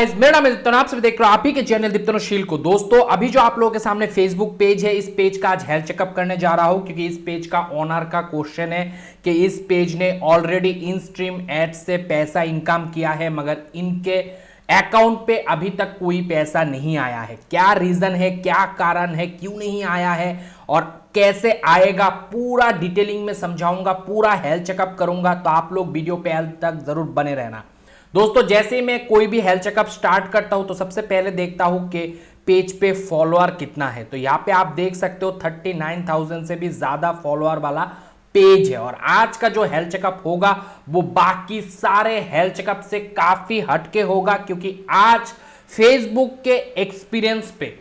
Guys, मेरा नाम है दीप्तन। आप सभी देख रहे हो आप ही के चैनल दीप्तनशील को। दोस्तों, अभी जो आप लोगों के सामने फेसबुक पेज है, इस पेज का आज हेल्थ चेकअप करने जा रहा हूं, क्योंकि इस पेज का ओनर का क्वेश्चन है कि इस पेज ने ऑलरेडी इन स्ट्रीम एड्स से पैसा इनकम किया है, मगर इनके अकाउंट पे अभी तक कोई पैसा नहीं आया है। क्या रीजन है, क्या कारण है, क्यों नहीं आया है और कैसे आएगा, पूरा डिटेलिंग में समझाऊंगा, पूरा हेल्थ चेकअप करूंगा। तो आप लोग वीडियो पे अंत तक जरूर बने रहना। दोस्तों, जैसे ही मैं कोई भी हेल्थ चेकअप स्टार्ट करता हूं तो सबसे पहले देखता हूं कि पेज पे फॉलोअर कितना है। तो यहां पे आप देख सकते हो 39,000 से भी ज्यादा फॉलोअर वाला पेज है। और आज का जो हेल्थ चेकअप होगा वो बाकी सारे हेल्थ चेकअप से काफी हटके होगा, क्योंकि आज फेसबुक के एक्सपीरियंस पे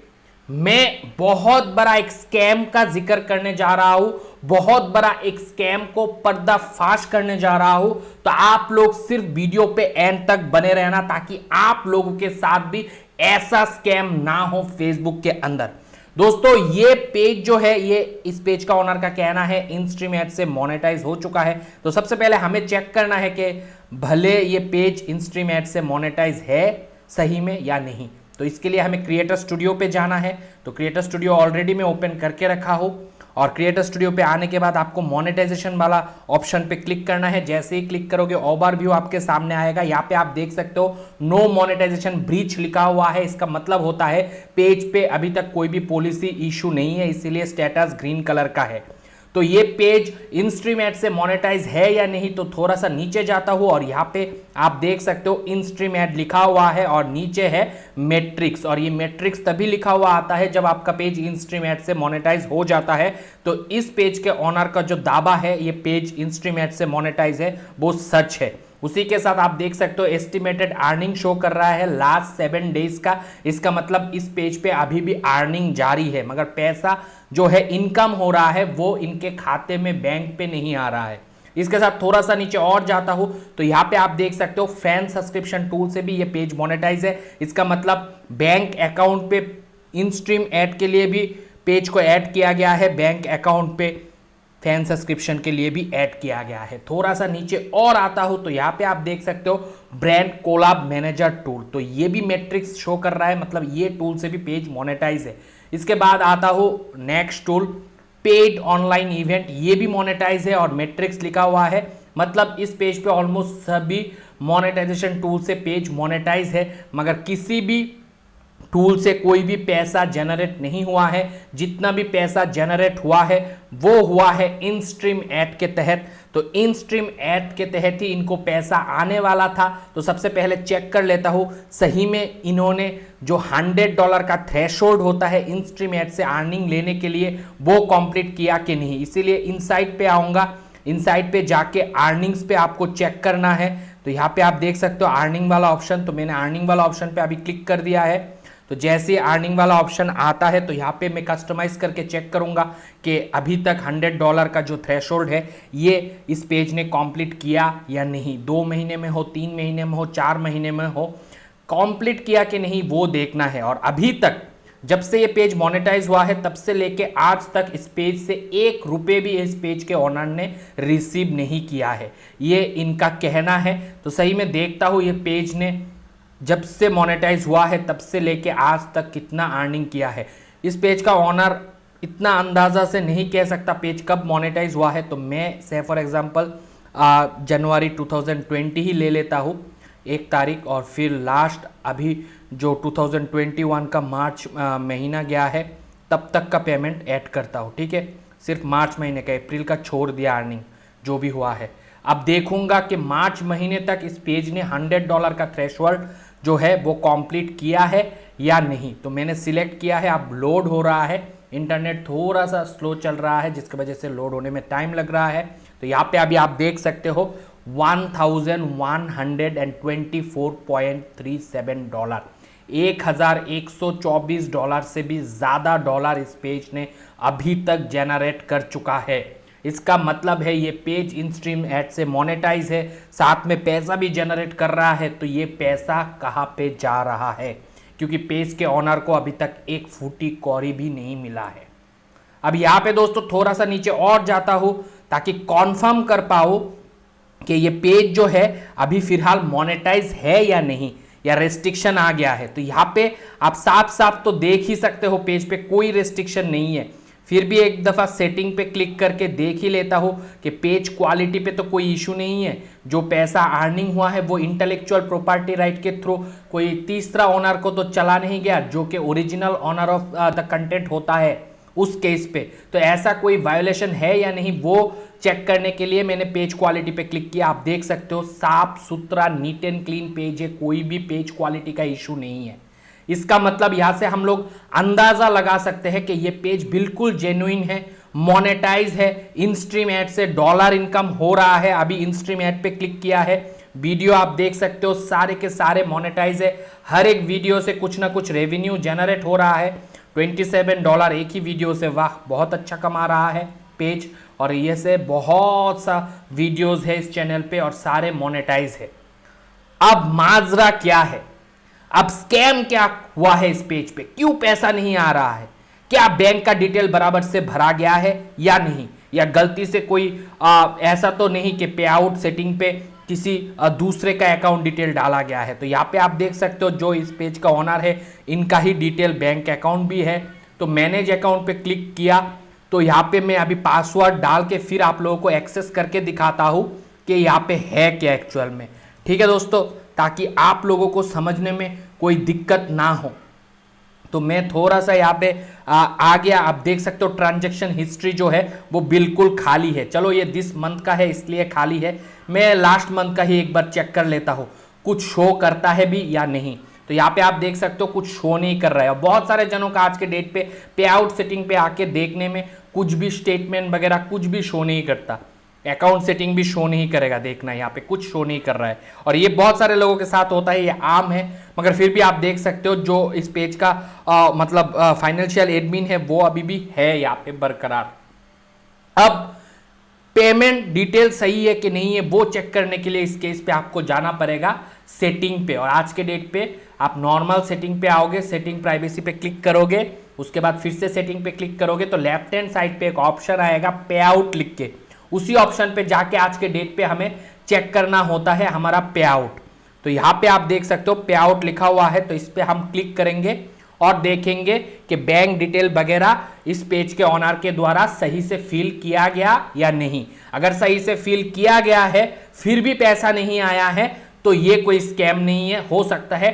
मैं बहुत बड़ा एक स्कैम का जिक्र करने जा रहा हूं, बहुत बड़ा एक स्कैम को पर्दाफाश करने जा रहा हूं। तो आप लोग सिर्फ वीडियो पे एंड तक बने रहना, ताकि आप लोगों के साथ भी ऐसा स्कैम ना हो फेसबुक के अंदर। दोस्तों, ये पेज जो है, ये इस पेज का ओनर का कहना है इन स्ट्रीम एड से मोनेटाइज हो चुका है। तो सबसे पहले हमें चेक करना है कि भले ये पेज इन स्ट्रीम एड से मोनेटाइज है सही में या नहीं। तो इसके लिए हमें क्रिएटर स्टूडियो पे जाना है। तो क्रिएटर स्टूडियो ऑलरेडी मैं ओपन करके रखा हूं, और क्रिएटर स्टूडियो पे आने के बाद आपको मोनेटाइजेशन वाला ऑप्शन पे क्लिक करना है। जैसे ही क्लिक करोगे ओवरव्यू आपके सामने आएगा। यहाँ पे आप देख सकते हो नो मोनेटाइजेशन ब्रीच लिखा हुआ है। इसका मतलब होता है पेज पे अभी तक कोई भी पॉलिसी इशू नहीं है, इसीलिए स्टेटस ग्रीन कलर का है। तो ये पेज इन स्ट्रीम एड से मोनेटाइज है या नहीं, तो थोड़ा सा नीचे जाता हूं और यहाँ पे आप देख सकते हो इन स्ट्रीम एड लिखा हुआ है और नीचे है मैट्रिक्स। और ये मैट्रिक्स तभी लिखा हुआ आता है जब आपका पेज इन स्ट्रीम एड से मोनेटाइज हो जाता है। तो इस पेज के ओनर का जो दावा है ये पेज इन स्ट्रीम एड से मोनेटाइज है, वो सच है। उसी के साथ आप देख सकते हो एस्टिमेटेड अर्निंग शो कर रहा है लास्ट 7 डेज का। इसका मतलब इस पेज पे अभी भी अर्निंग जारी है, मगर पैसा जो है इनकम हो रहा है वो इनके खाते में बैंक पे नहीं आ रहा है। इसके साथ थोड़ा सा नीचे और जाता हूं तो यहां पे आप देख सकते हो फैन सब्सक्रिप्शन टूल से भी ये पेज मोनेटाइज है। इसका मतलब बैंक अकाउंट पे इन स्ट्रीम एड के लिए भी पेज को ऐड किया गया है, बैंक अकाउंट पे फैन सब्सक्रिप्शन के लिए भी ऐड किया गया है। थोड़ा सा नीचे और आता हूं तो यहाँ पे आप देख सकते हो ब्रांड कोलाब मैनेजर टूल। तो ये भी मैट्रिक्स शो कर रहा है, मतलब ये टूल से भी पेज मोनेटाइज है। इसके बाद आता हूं next tool paid online event, ये भी मोनेटाइज है और मैट्रिक्स लिखा हुआ है। मतलब इस पेज पे ऑलमोस्ट सभी मोनेटाइजेशन टूल से पेज मोनेटाइज है, मगर किसी भी टूल से कोई भी पैसा जनरेट नहीं हुआ है। जितना भी पैसा जनरेट हुआ है वो हुआ है इन स्ट्रीम एड के तहत। तो इन स्ट्रीम एड के तहत ही इनको पैसा आने वाला था। तो सबसे पहले चेक कर लेता हूं सही में इन्होंने जो $100 का थ्रेशोल्ड होता है इन स्ट्रीम एड से अर्निंग लेने के लिए वो कंप्लीट किया कि नहीं। इसीलिए इनसाइट पे आऊंगा, इनसाइट पे जाके अर्निंग्स पे आपको चेक करना है। तो यहाँ पे आप देख सकते हो अर्निंग वाला ऑप्शन। तो मैंने अर्निंग वाला ऑप्शन पे अभी क्लिक कर दिया है। तो जैसे अर्निंग वाला ऑप्शन आता है तो यहाँ पे मैं कस्टमाइज करके चेक करूंगा कि अभी तक $100 का जो थ्रेशोल्ड है ये इस पेज ने कंप्लीट किया या नहीं। 2 महीने में हो, 3 महीने में हो, 4 महीने में हो, कंप्लीट किया कि नहीं वो देखना है। और अभी तक जब से ये पेज मोनेटाइज हुआ है तब से लेके आज तक इस पेज से ₹1 भी इस पेज के ओनर ने रिसीव नहीं किया है, ये इनका कहना है। तो सही में देखता हूँ ये पेज ने जब से मोनेटाइज हुआ है तब से लेके आज तक कितना अर्निंग किया है। इस पेज का ओनर इतना अंदाज़ा से नहीं कह सकता पेज कब मोनेटाइज हुआ है। तो मैं से फॉर एग्जांपल जनवरी 2020 ही ले लेता हूँ 1 तारीख, और फिर लास्ट अभी जो 2021 का मार्च महीना गया है तब तक का पेमेंट ऐड करता हूँ। ठीक है, सिर्फ मार्च महीने का, अप्रैल का छोड़ दिया अर्निंग जो भी हुआ है। अब देखूंगा कि मार्च महीने तक इस पेज ने $100 का थ्रेशोल्ड जो है वो कंप्लीट किया है या नहीं। तो मैंने सिलेक्ट किया है, अब लोड हो रहा है। इंटरनेट थोड़ा सा स्लो चल रहा है जिसकी वजह से लोड होने में टाइम लग रहा है। तो यहाँ पे अभी आप देख सकते हो $1,124.37, $1,124 से भी ज़्यादा डॉलर इस पेज ने अभी तक जनरेट कर चुका है। इसका मतलब है ये पेज इन स्ट्रीम एड से मोनेटाइज है, साथ में पैसा भी जनरेट कर रहा है। तो ये पैसा कहाँ पे जा रहा है, क्योंकि पेज के ओनर को अभी तक 1 फूटी कौड़ी भी नहीं मिला है। अब यहाँ पे दोस्तों थोड़ा सा नीचे और जाता हूँ ताकि कॉन्फर्म कर पाऊँ कि ये पेज जो है अभी फिलहाल मोनेटाइज है या नहीं। या रेस्ट्रिक्शन आ गया है। तो यहाँ पे आप साफ साफ तो देख ही सकते हो पेज पे कोई रेस्ट्रिक्शन नहीं है। फिर भी एक दफ़ा सेटिंग पे क्लिक करके देख ही लेता हो कि पेज क्वालिटी पे तो कोई इशू नहीं है। जो पैसा अर्निंग हुआ है वो इंटेलेक्चुअल प्रॉपर्टी राइट के थ्रू कोई तीसरा ओनर को तो चला नहीं गया, जो कि original owner of the content होता है उस केस पे। तो ऐसा कोई वायोलेशन है या नहीं वो चेक करने के लिए मैंने पेज क्वालिटी पे क्लिक किया। आप देख सकते हो साफ सुथरा नीट एंड क्लीन पेज है, कोई भी पेज क्वालिटी का इशू नहीं है। इसका मतलब यहां से हम लोग अंदाजा लगा सकते हैं कि ये पेज बिल्कुल जेन्युइन है, मोनेटाइज है, इन स्ट्रीम एड से डॉलर इनकम हो रहा है। अभी इन स्ट्रीम एड पे क्लिक किया है, वीडियो आप देख सकते हो सारे के सारे मोनेटाइज है। हर एक वीडियो से कुछ ना कुछ रेवेन्यू जनरेट हो रहा है। $27 एक ही वीडियो से, वाह बहुत अच्छा कमा रहा है पेज। और ये से बहुत सा वीडियोस है इस चैनल पे और सारे मोनेटाइज है। अब माजरा क्या है, अब स्कैम क्या हुआ है इस पेज पे, क्यों पैसा नहीं आ रहा है? क्या बैंक का डिटेल बराबर से भरा गया है या नहीं, या गलती से कोई ऐसा तो नहीं कि पे आउट सेटिंग पे किसी दूसरे का अकाउंट डिटेल डाला गया है? तो यहाँ पे आप देख सकते हो जो इस पेज का ओनर है इनका ही डिटेल बैंक अकाउंट भी है। तो मैनेज अकाउंट पे क्लिक किया तो यहाँ पे मैं अभी पासवर्ड डाल के फिर आप लोगों को एक्सेस करके दिखाता हूँ कि यहाँ पे है क्या एक्चुअल में। ठीक है दोस्तों, ताकि आप लोगों को समझने में कोई दिक्कत ना हो। तो मैं थोड़ा सा यहाँ पे आ गया। आप देख सकते हो ट्रांजैक्शन हिस्ट्री जो है वो बिल्कुल खाली है। चलो ये दिस मंथ का है इसलिए खाली है, मैं लास्ट मंथ का ही एक बार चेक कर लेता हूँ कुछ शो करता है भी या नहीं। तो यहाँ पे आप देख सकते हो कुछ शो नहीं कर रहा है। बहुत सारे जनों का आज के डेट पे आउट सेटिंग पे आके देखने में कुछ भी स्टेटमेंट वगैरह कुछ भी शो नहीं करता, अकाउंट सेटिंग भी शो नहीं करेगा। देखना यहाँ पे कुछ शो नहीं कर रहा है और ये बहुत सारे लोगों के साथ होता है, ये आम है। मगर फिर भी आप देख सकते हो जो इस पेज का मतलब फाइनेंशियल एडमिन है वो अभी भी है यहाँ पे बरकरार। अब पेमेंट डिटेल सही है कि नहीं है वो चेक करने के लिए इस केस पे आपको जाना पड़ेगा सेटिंग पे। और आज के डेट पे आप नॉर्मल सेटिंग पे आओगे, सेटिंग प्राइवेसी पे क्लिक करोगे, उसके बाद फिर से सेटिंग पे क्लिक करोगे तो लेफ्ट हैंड साइड पे एक ऑप्शन आएगा पे आउट लिख के। उसी ऑप्शन पे जाके आज के डेट पे हमें चेक करना होता है हमारा पे आउट। तो यहाँ पे आप देख सकते हो पे आउट लिखा हुआ है, तो इस पे हम क्लिक करेंगे और देखेंगे कि बैंक डिटेल वगैरह इस पेज के ओनर के द्वारा सही से फिल किया गया या नहीं। अगर सही से फिल किया गया है फिर भी पैसा नहीं आया है तो ये कोई स्कैम नहीं है। हो सकता है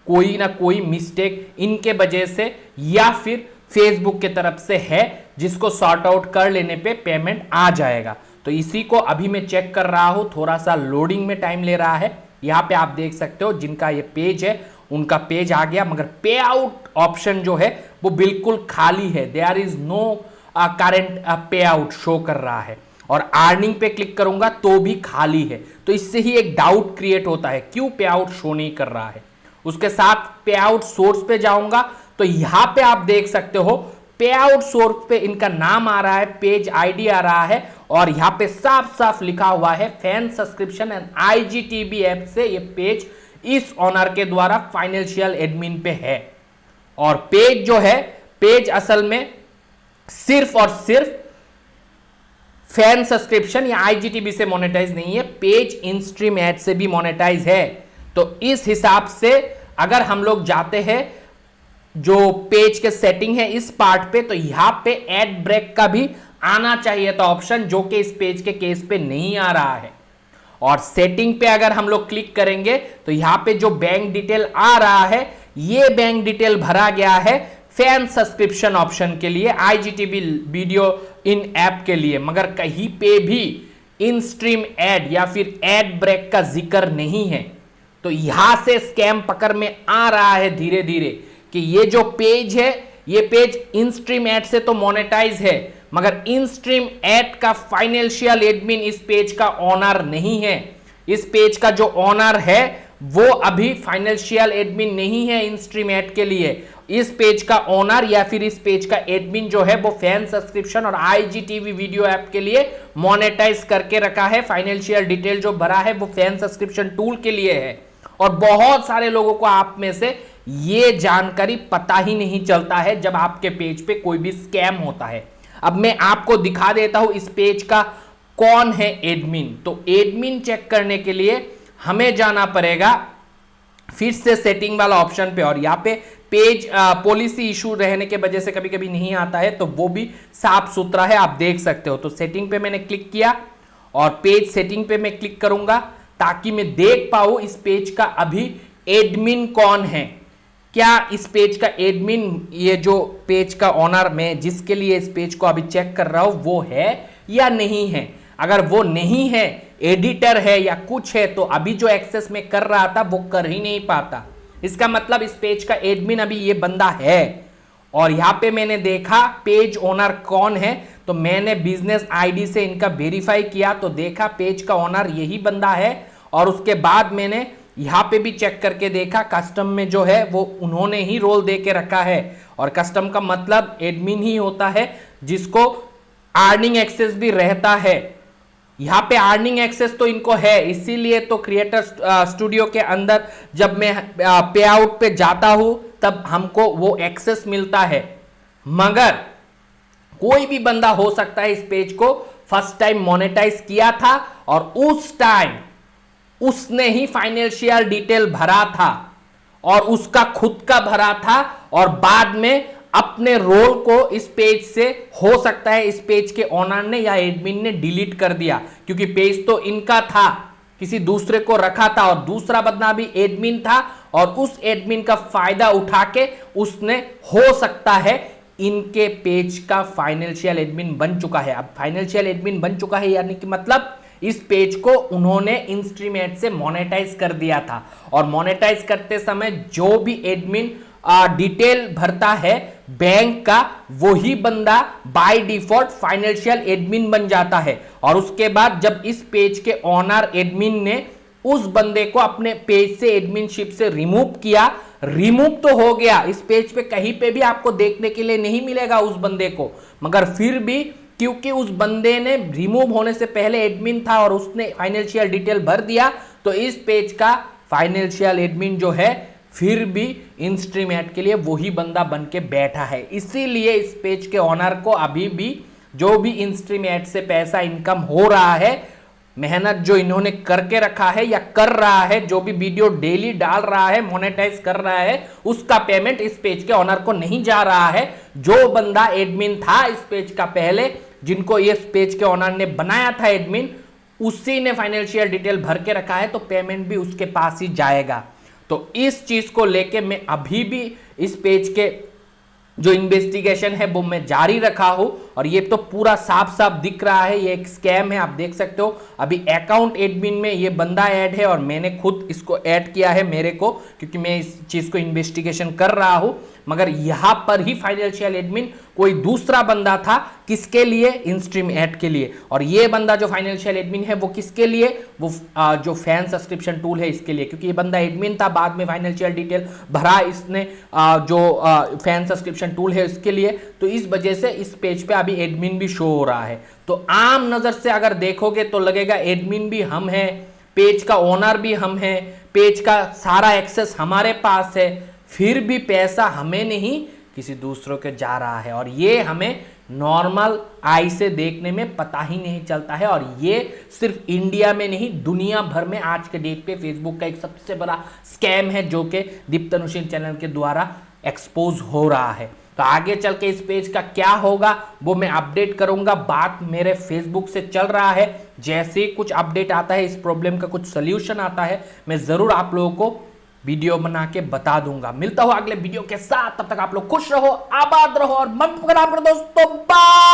कोई ना कोई मिस्टेक इनके वजह से या फिर फेसबुक के तरफ से है, जिसको सॉर्ट आउट कर लेने पे पेमेंट आ जाएगा। तो इसी को अभी मैं चेक कर रहा हूं, थोड़ा सा लोडिंग में टाइम ले रहा है। यहाँ पे आप देख सकते हो जिनका ये पेज है उनका पेज आ गया, मगर पे आउट ऑप्शन जो है वो बिल्कुल खाली है। देयर इज नो करंट पे आउट शो कर रहा है। और अर्निंग पे क्लिक करूंगा तो भी खाली है। तो इससे ही एक डाउट क्रिएट होता है क्यों पे आउट शो नहीं कर रहा है। उसके साथ पे आउट सोर्स पे जाऊंगा तो यहां पे आप देख सकते हो पे आउट सोर्स पे इनका नाम आ रहा है, पेज आईडी आ रहा है और यहां पे साफ साफ लिखा हुआ है fan subscription and IGTV app से ये पेज इस ओनर के द्वारा फाइनेंशियल एडमिन पे है। और पेज जो है, पेज असल में सिर्फ और सिर्फ फैन सब्सक्रिप्शन या आईजीटीवी से मोनेटाइज नहीं है, पेज इन स्ट्रीम एड से भी मोनेटाइज है। तो इस हिसाब से अगर हम लोग जाते हैं जो पेज के सेटिंग है इस पार्ट पे, तो यहां पे एड ब्रेक का भी आना चाहिए था ऑप्शन, जो कि इस पेज के केस पे नहीं आ रहा है। और सेटिंग पे अगर हम लोग क्लिक करेंगे तो यहां पे जो बैंक डिटेल आ रहा है ये बैंक डिटेल भरा गया है फैन सब्सक्रिप्शन ऑप्शन के लिए, आईजीटीवी वीडियो इन ऐप के लिए, मगर कहीं पे भी इन स्ट्रीम एड या फिर एड ब्रेक का जिक्र नहीं है। तो यहां से स्कैम पकड़ में आ रहा है धीरे धीरे कि ये जो पेज है ये पेज इन स्ट्रीम एड से तो मोनेटाइज है, मगर इन स्ट्रीम एड का फाइनेंशियल एडमिन इस पेज का ओनर नहीं है। इस पेज का जो ओनर है वो अभी फाइनेंशियल एडमिन नहीं है इन स्ट्रीम एड के लिए। इस पेज का ओनर या फिर इस पेज का एडमिन जो है वो फैन सब्सक्रिप्शन और आईजीटीवी वीडियो ऐप के लिए मोनेटाइज करके रखा है। फाइनेंशियल डिटेल जो भरा है वो फैन सब्सक्रिप्शन टूल के लिए है। और बहुत सारे लोगों को आप में से ये जानकारी पता ही नहीं चलता है जब आपके पेज पे कोई भी स्कैम होता है। अब मैं आपको दिखा देता हूं इस पेज का कौन है एडमिन। तो एडमिन चेक करने के लिए हमें जाना पड़ेगा फिर से सेटिंग वाला ऑप्शन पे, और यहाँ पे पेज पॉलिसी इशू रहने के वजह से कभी कभी नहीं आता है, तो वो भी साफ सुथरा है, आप देख सकते हो। तो सेटिंग पे मैंने क्लिक किया और पेज सेटिंग पे मैं क्लिक करूंगा ताकि मैं देख पाऊं इस पेज का अभी एडमिन कौन है। क्या इस पेज का एडमिन, ये जो पेज का ऑनर मैं जिसके लिए इस पेज को अभी चेक कर रहा हूं, वो है या नहीं है। अगर वो नहीं है, एडिटर है या कुछ है, तो अभी जो एक्सेस में कर रहा था वो कर ही नहीं पाता। इसका मतलब इस पेज का एडमिन अभी ये बंदा है। और यहां पे मैंने देखा पेज ओनर कौन है, तो मैंने बिजनेस आईडी से इनका वेरीफाई किया तो देखा पेज का ओनर यही बंदा है। और उसके बाद मैंने यहां पे भी चेक करके देखा कस्टम में जो है वो उन्होंने ही रोल दे के रखा है। और कस्टम का मतलब एडमिन ही होता है जिसको अर्निंग एक्सेस भी रहता है। यहां पे अर्निंग एक्सेस तो इनको है, इसीलिए तो क्रिएटर स्टूडियो के अंदर जब मैं पे आउट पे जाता हूं तब हमको वो एक्सेस मिलता है। मगर कोई भी बंदा हो सकता है इस पेज को फर्स्ट टाइम मोनेटाइज किया था और उस टाइम उसने ही फाइनेंशियल डिटेल भरा था और उसका खुद का भरा था, और बाद में अपने रोल को इस पेज से हो सकता है इस पेज के ओनर ने या एडमिन ने डिलीट कर दिया, क्योंकि पेज तो इनका था, किसी दूसरे को रखा था और दूसरा बंदा भी एडमिन था और उस एडमिन का फायदा उठा के उसने हो सकता है इनके पेज का फाइनेंशियल एडमिन बन चुका है। अब फाइनेंशियल एडमिन बन चुका है यानी कि मतलब इस पेज को उन्होंने इंस्ट्रीमेट से मोनेटाइज कर दिया था, और मोनेटाइज करते समय जो भी एडमिन डिटेल भरता है बैंक का, वही बंदा बाय डिफॉल्ट फाइनेंशियल एडमिन बन जाता है। और उसके बाद जब इस पेज के ओनर एडमिन ने उस बंदे को अपने पेज से एडमिनशिप से रिमूव किया, रिमूव तो हो गया, इस पेज पे कहीं पे भी आपको देखने के लिए नहीं मिलेगा उस बंदे को, मगर फिर भी क्योंकि उस बंदे ने रिमूव होने से पहले एडमिन था और उसने फाइनेंशियल डिटेल भर दिया, तो इस पेज का फाइनेंशियल एडमिन जो है फिर भी इंस्ट्रीमेट के लिए वही बंदा बन के बैठा है। इसीलिए इस पेज के ओनर को अभी भी जो भी इंस्ट्रीमेट से पैसा इनकम हो रहा है, मेहनत जो इन्होंने करके रखा है या कर रहा है, जो भी वीडियो डेली डाल रहा है, मोनेटाइज कर रहा है, उसका पेमेंट इस पेज के ओनर को नहीं जा रहा है। जो बंदा एडमिन था इस पेज का पहले, जिनको इस पेज के ओनर ने बनाया था एडमिन, उसी ने फाइनेंशियल डिटेल भर के रखा है, तो पेमेंट भी उसके पास ही जाएगा। तो इस चीज को लेके मैं अभी भी इस पेज के जो इन्वेस्टिगेशन है वो मैं जारी रखा हूं, और ये तो पूरा साफ साफ दिख रहा है, ये एक स्कैम है, आप देख सकते हो। अभी अकाउंट एडमिन में ये बंदा ऐड है और मैंने खुद इसको ऐड किया है मेरे को, क्योंकि मैं इस चीज को इन्वेस्टिगेशन कर रहा हूं। मगर यहां पर ही फाइनेंशियल एडमिन कोई दूसरा बंदा था, किसके लिए? इनस्ट्रीम ऐड के लिए। और ये बंदा जो फाइनेंशियल एडमिन है वो किसके लिए? वो जो फैन सब्सक्रिप्शन टूल है इसके लिए, क्योंकि ये बंदा एडमिन था, बाद में फाइनेंशियल डिटेल भरा इसने जो फैन सब्सक्रिप्शन टूल है इसके लिए, तो इस वजह से इस पेज पे अभी एडमिन भी शो हो रहा है। तो आम नजर से अगर देखोगे तो लगेगा एडमिन भी हम हैं, पेज का ओनर भी हम हैं, पेज का सारा एक्सेस हमारे पास है, फिर भी पैसा हमें नहीं किसी दूसरों के जा रहा है, और ये हमें नॉर्मल आई से देखने में पता ही नहीं चलता है। और ये सिर्फ इंडिया में नहीं, दुनिया भर में आज के डेट पे फेसबुक का एक सबसे बड़ा स्कैम है, जो कि दीप तनुशील चैनल के द्वारा एक्सपोज हो रहा है। तो आगे चल के इस पेज का क्या होगा वो मैं अपडेट करूंगा। बात मेरे फेसबुक से चल रहा है, जैसे ही कुछ अपडेट आता है, इस प्रॉब्लम का कुछ सोल्यूशन आता है, मैं जरूर आप लोगों को वीडियो बना के बता दूंगा। मिलता हूं अगले वीडियो के साथ, तब तक आप लोग खुश रहो, आबाद रहो और मन पकड़ा करो दोस्तों। बाय।